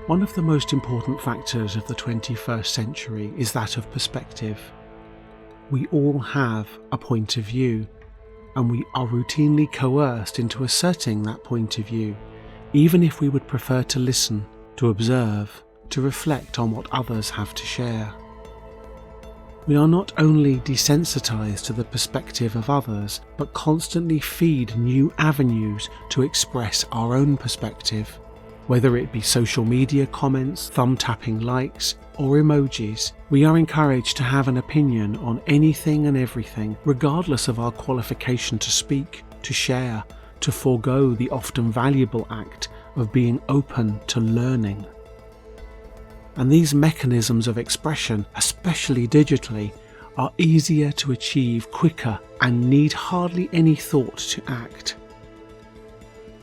One of the most important factors of the 21st century is that of perspective. We all have a point of view, and we are routinely coerced into asserting that point of view, even if we would prefer to listen, to observe, to reflect on what others have to share. We are not only desensitized to the perspective of others, but constantly feed new avenues to express our own perspective. Whether it be social media comments, thumb-tapping likes, or emojis, we are encouraged to have an opinion on anything and everything, regardless of our qualification to speak, to share, to forego the often valuable act of being open to learning. And these mechanisms of expression, especially digitally, are easier to achieve quicker and need hardly any thought to act.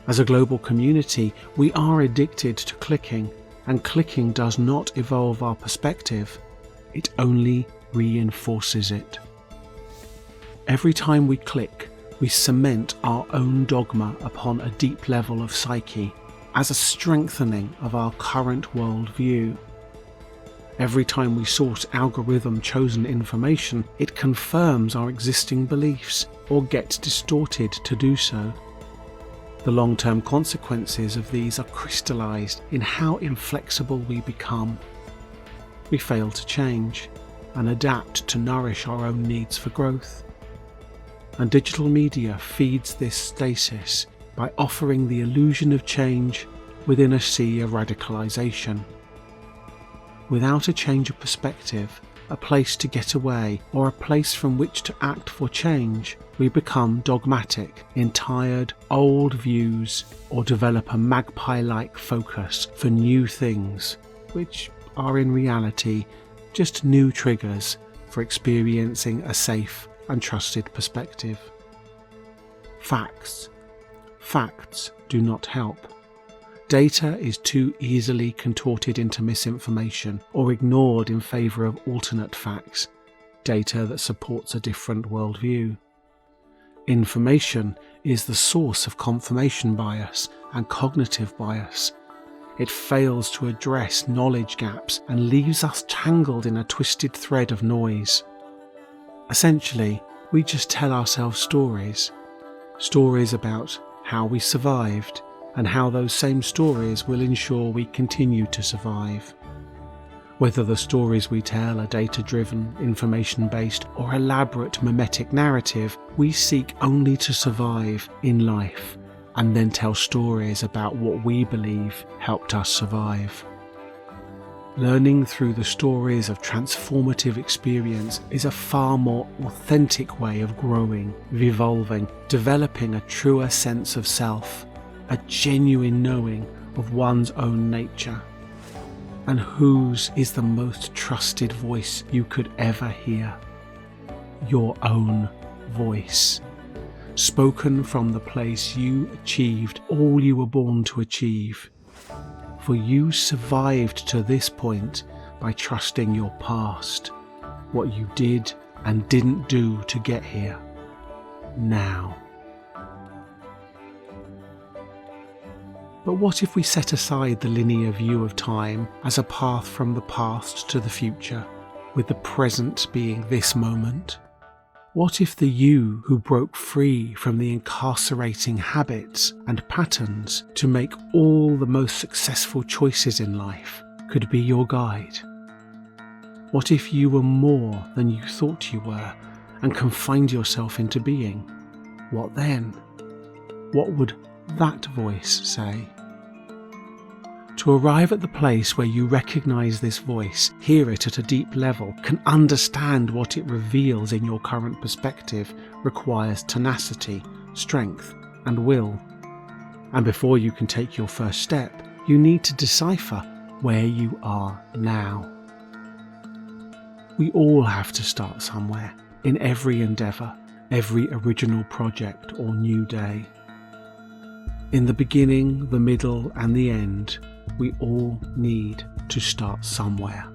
As a global community, we are addicted to clicking, and clicking does not evolve our perspective, it only reinforces it. Every time we click, we cement our own dogma upon a deep level of psyche, as a strengthening of our current worldview. Every time we source algorithm-chosen information, it confirms our existing beliefs, or gets distorted to do so. The long-term consequences of these are crystallized in how inflexible we become. We fail to change and adapt to nourish our own needs for growth. And digital media feeds this stasis by offering the illusion of change within a sea of radicalization. Without a change of perspective, a place to get away, or a place from which to act for change, we become dogmatic in tired, old views, or develop a magpie-like focus for new things, which are in reality just new triggers for experiencing a safe and trusted perspective. Facts do not help. Data is too easily contorted into misinformation or ignored in favour of alternate facts, data that supports a different worldview. Information is the source of confirmation bias and cognitive bias. It fails to address knowledge gaps and leaves us tangled in a twisted thread of noise. Essentially, we just tell ourselves stories about how we survived, and how those same stories will ensure we continue to survive. Whether the stories we tell are data-driven, information-based, or elaborate mimetic narrative, we seek only to survive in life, and then tell stories about what we believe helped us survive. Learning through the stories of transformative experience is a far more authentic way of growing, evolving, developing a truer sense of self, a genuine knowing of one's own nature. And whose is the most trusted voice you could ever hear? Your own voice, spoken from the place you achieved all you were born to achieve. For you survived to this point by trusting your past, what you did and didn't do to get here, now. But what if we set aside the linear view of time as a path from the past to the future, with the present being this moment? What if the you who broke free from the incarcerating habits and patterns to make all the most successful choices in life could be your guide? What if you were more than you thought you were and confined yourself into being? What then? What would that voice say? To arrive at the place where you recognize this voice, hear it at a deep level, can understand what it reveals in your current perspective, requires tenacity, strength, and will. And before you can take your first step, you need to decipher where you are now. We all have to start somewhere, in every endeavour, every original project or new day. In the beginning, the middle, and the end, we all need to start somewhere.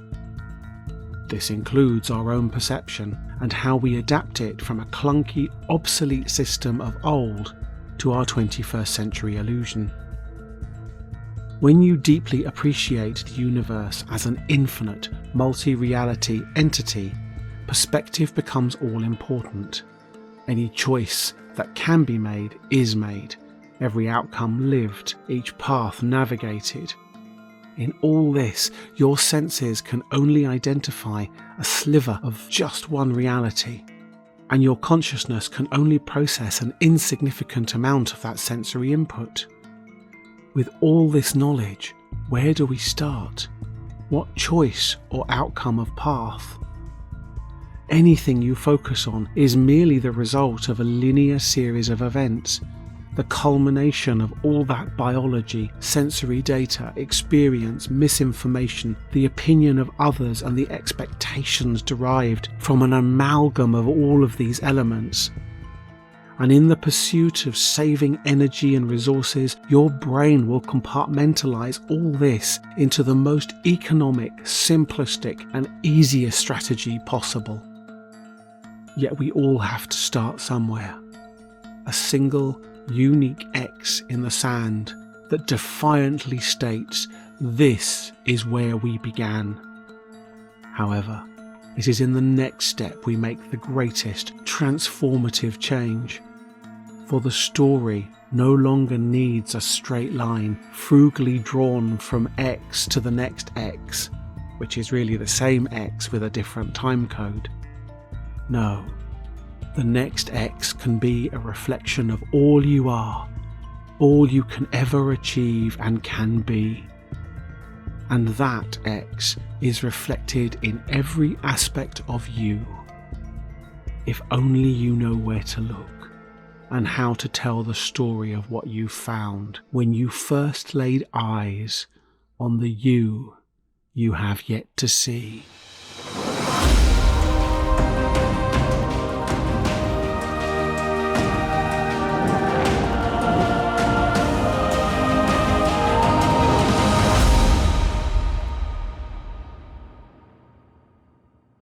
This includes our own perception and how we adapt it from a clunky, obsolete system of old to our 21st century illusion. When you deeply appreciate the universe as an infinite, multi-reality entity, perspective becomes all important. Any choice that can be made is made, every outcome lived, each path navigated. In all this, your senses can only identify a sliver of just one reality, and your consciousness can only process an insignificant amount of that sensory input. With all this knowledge, where do we start? What choice or outcome of path? Anything you focus on is merely the result of a linear series of events, the culmination of all that biology, sensory data, experience, misinformation, the opinion of others, and the expectations derived from an amalgam of all of these elements. And in the pursuit of saving energy and resources, your brain will compartmentalize all this into the most economic, simplistic, and easiest strategy possible. Yet we all have to start somewhere. A single, unique X in the sand that defiantly states, "This is where we began." However, it is in the next step we make the greatest transformative change. For the story no longer needs a straight line frugally drawn from X to the next X, which is really the same X with a different time code. No, the next X can be a reflection of all you are, all you can ever achieve and can be. And that X is reflected in every aspect of you. If only you know where to look, and how to tell the story of what you found when you first laid eyes on the you have yet to see.